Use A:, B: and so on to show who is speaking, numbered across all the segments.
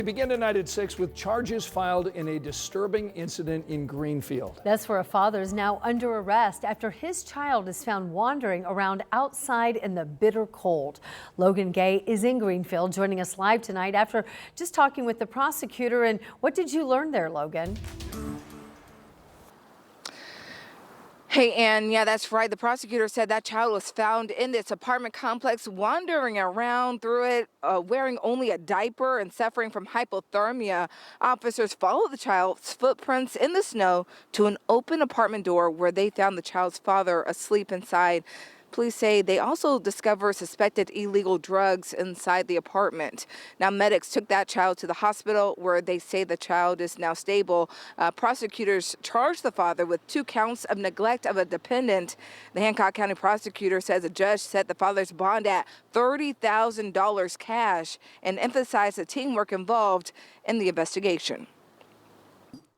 A: We begin tonight at 6 with charges filed in a disturbing incident in Greenfield.
B: That's where a father is now under arrest after his child is found wandering around outside in the bitter cold. Logan Gay is in Greenfield, joining us live tonight after just talking with the prosecutor. And what did you learn there, Logan?
C: Hey, Ann, yeah, that's right. The prosecutor said that child was found in this apartment complex, wandering around through it, wearing only a diaper and suffering from hypothermia. Officers followed the child's footprints in the snow to an open apartment door where they found the child's father asleep inside. Police say they also discovered suspected illegal drugs inside the apartment. Now, medics took that child to the hospital where they say the child is now stable. Prosecutors charged the father with 2 counts of neglect of a dependent. The Hancock County prosecutor says a judge set the father's bond at $30,000 cash and emphasized the teamwork involved in the investigation.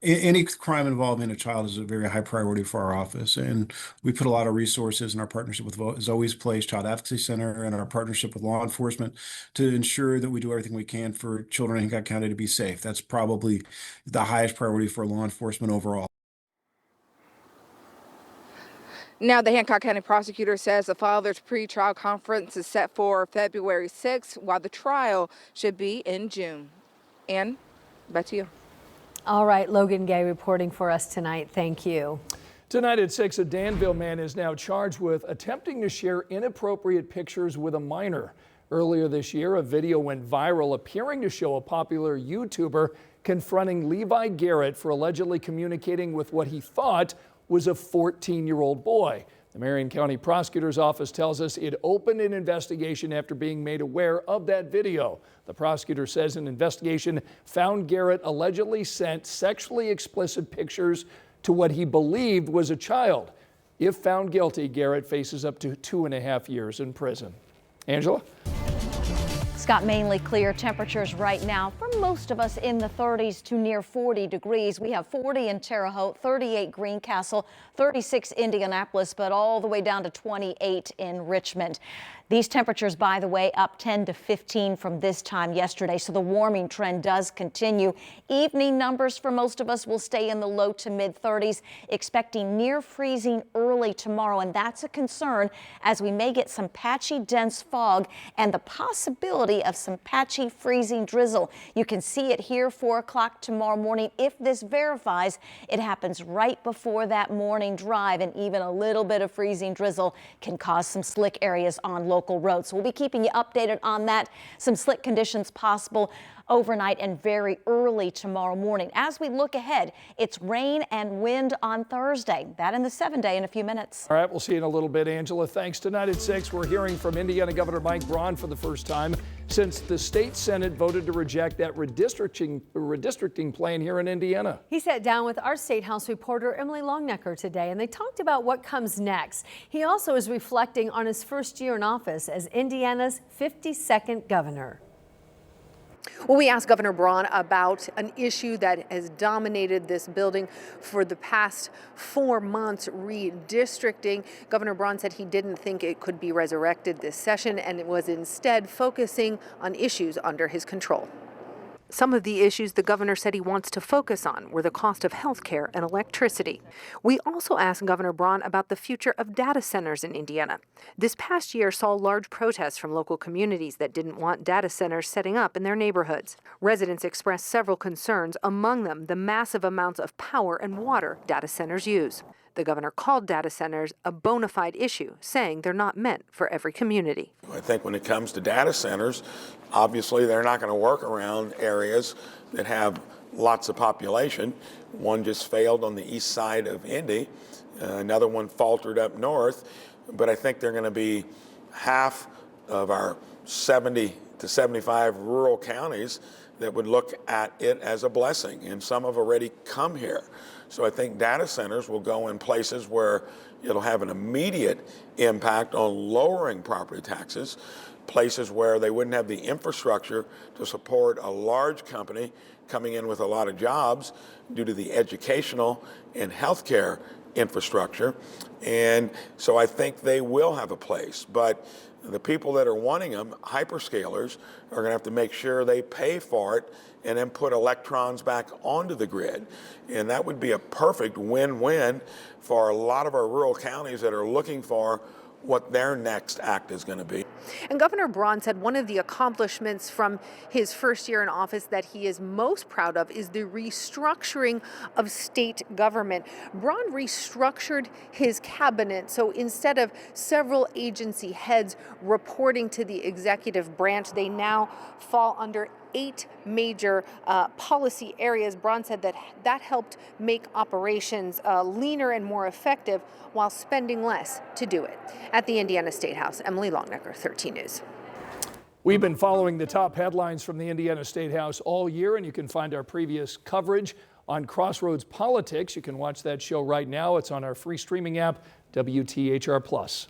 D: Any crime involving a child is a very high priority for our office, and we put a lot of resources in our partnership with Zoe's Place Child Advocacy Center and our partnership with law enforcement to ensure that we do everything we can for children in Hancock County to be safe. That's probably the highest priority for law enforcement overall.
C: Now, the Hancock County prosecutor says the father's pretrial conference is set for February 6th, while the trial should be in June. Ann, back to you.
B: All right, Logan Gay reporting for us tonight. Thank you.
A: Tonight at 6, a Danville man is now charged with attempting to share inappropriate pictures with a minor. Earlier this year, a video went viral appearing to show a popular YouTuber confronting Levi Garrett for allegedly communicating with what he thought was a 14-year-old boy. The Marion County Prosecutor's Office tells us it opened an investigation after being made aware of that video. The prosecutor says an investigation found Garrett allegedly sent sexually explicit pictures to what he believed was a child. If found guilty, Garrett faces up to 2.5 years in prison. Angela?
E: Scott, mainly clear temperatures right now for most of us in the 30s to near 40 degrees. We have 40 in Terre Haute, 38 Greencastle, 36 Indianapolis, but all the way down to 28 in Richmond. These temperatures, by the way, up 10 to 15 from this time yesterday, so the warming trend does continue. Evening numbers for most of us will stay in the low to mid 30s, expecting near freezing early tomorrow, and that's a concern as we may get some patchy, dense fog and the possibility of some patchy freezing drizzle. You can see it here 4 o'clock tomorrow morning. If this verifies, it happens right before that morning drive, and even a little bit of freezing drizzle can cause some slick areas on local roads. So we'll be keeping you updated on that. Some slick conditions possible overnight and very early tomorrow morning. As we look ahead, it's rain and wind on Thursday. That in the 7-day in a few minutes.
A: All right, we'll see you in a little bit, Angela. Thanks. Tonight at 6, we're hearing from Indiana Governor Mike Braun for the first time since the state Senate voted to reject that redistricting plan here in Indiana.
B: He sat down with our State House reporter Emily Longnecker today, and they talked about what comes next. He also is reflecting on his first year in office as Indiana's 52nd governor.
F: Well, we asked Governor Braun about an issue that has dominated this building for the past 4 months, redistricting. Governor Braun said he didn't think it could be resurrected this session, and it was instead focusing on issues under his control. Some of the issues the governor said he wants to focus on were the cost of health care and electricity. We also asked Governor Braun about the future of data centers in Indiana. This past year saw large protests from local communities that didn't want data centers setting up in their neighborhoods. Residents expressed several concerns, among them the massive amounts of power and water data centers use. The governor called data centers a bona fide issue, saying they're not meant for every community.
G: I think when it comes to data centers, obviously they're not going to work around areas that have lots of population. One just failed on the east side of Indy. Another one faltered up north. But I think they're going to be half of our 70 to 75 rural counties that would look at it as a blessing, and some have already come here. So I think data centers will go in places where it'll have an immediate impact on lowering property taxes, places where they wouldn't have the infrastructure to support a large company coming in with a lot of jobs due to the educational and healthcare infrastructure. And so I think they will have a place. But The people that are wanting them, hyperscalers, are going to have to make sure they pay for it and then put electrons back onto the grid. And that would be a perfect win-win for a lot of our rural counties that are looking for what their next act is going to be.
F: And Governor Braun said one of the accomplishments from his first year in office that he is most proud of is the restructuring of state government. Braun restructured his cabinet, so instead of several agency heads reporting to the executive branch, they now fall under 8 major policy areas. Braun said that helped make operations leaner and more effective while spending less to do it. At the Indiana State House, Emily Longnecker, 13 News.
A: We've been following the top headlines from the Indiana State House all year, and you can find our previous coverage on Crossroads Politics. You can watch that show right now. It's on our free streaming app, WTHR+.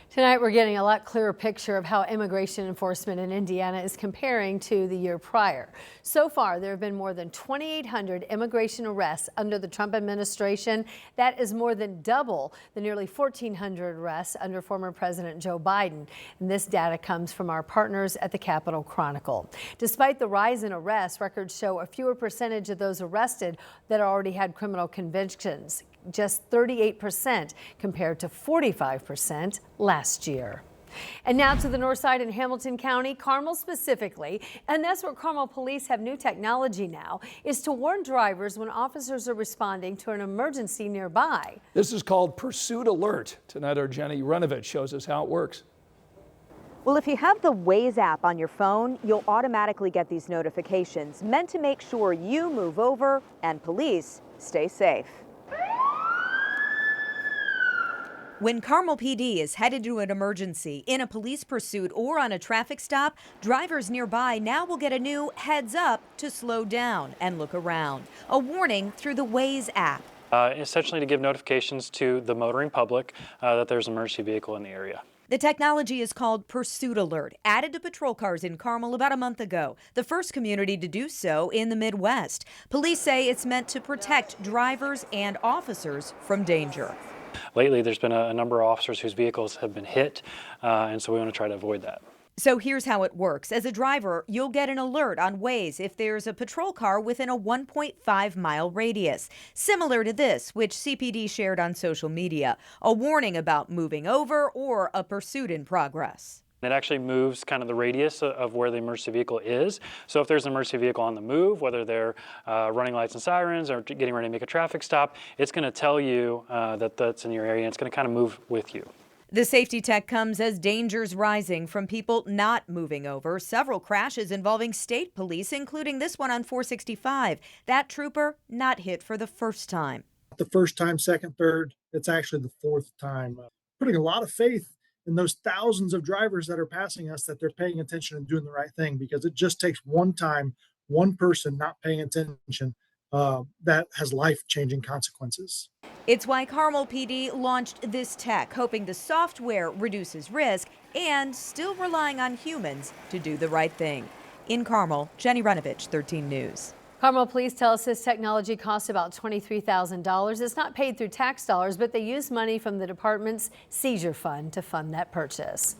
B: Tonight, we're getting a lot clearer picture of how immigration enforcement in Indiana is comparing to the year prior. So far, there have been more than 2,800 immigration arrests under the Trump administration. That is more than double the nearly 1,400 arrests under former President Joe Biden. And this data comes from our partners at the Capitol Chronicle. Despite the rise in arrests, records show a fewer percentage of those arrested that already had criminal convictions. Just 38% compared to 45% last year. And now to the north side in Hamilton County, Carmel specifically, and that's where Carmel police have new technology now, is to warn drivers when officers are responding to an emergency nearby.
A: This is called Pursuit Alert. Tonight, our Jenny Runovich shows us how it works.
H: Well, if you have the Waze app on your phone, you'll automatically get these notifications meant to make sure you move over and police stay safe. When Carmel PD is headed to an emergency, in a police pursuit, or on a traffic stop, drivers nearby now will get a new heads up to slow down and look around. A warning through the Waze app.
I: Essentially to give notifications to the motoring public that there's an emergency vehicle in the area.
H: The technology is called Pursuit Alert, added to patrol cars in Carmel about a month ago, the first community to do so in the Midwest. Police say it's meant to protect drivers and officers from danger.
I: Lately, there's been a number of officers whose vehicles have been hit, and so we want to try to avoid that.
H: So here's how it works. As a driver, you'll get an alert on Waze if there's a patrol car within a 1.5-mile radius, similar to this, which CPD shared on social media, a warning about moving over or a pursuit in progress.
I: It actually moves kind of the radius of where the emergency vehicle is. So if there's an emergency vehicle on the move, whether they're running lights and sirens or getting ready to make a traffic stop, it's going to tell you that that's in your area, and it's going to kind of move with you.
H: The safety tech comes as dangers rising from people not moving over. Several crashes involving state police, including this one on 465. That trooper not hit for the first time.
J: The first time, second, third, it's actually the fourth time. Putting a lot of faith in those thousands of drivers that are passing us, that they're paying attention and doing the right thing, because it just takes one time, one person not paying attention that has life-changing consequences.
H: It's why Carmel PD launched this tech, hoping the software reduces risk and still relying on humans to do the right thing. In Carmel, Jenny Runovich, 13 News.
B: Carmel police tell us this technology costs about $23,000. It's not paid through tax dollars, but they use money from the department's seizure fund to fund that purchase.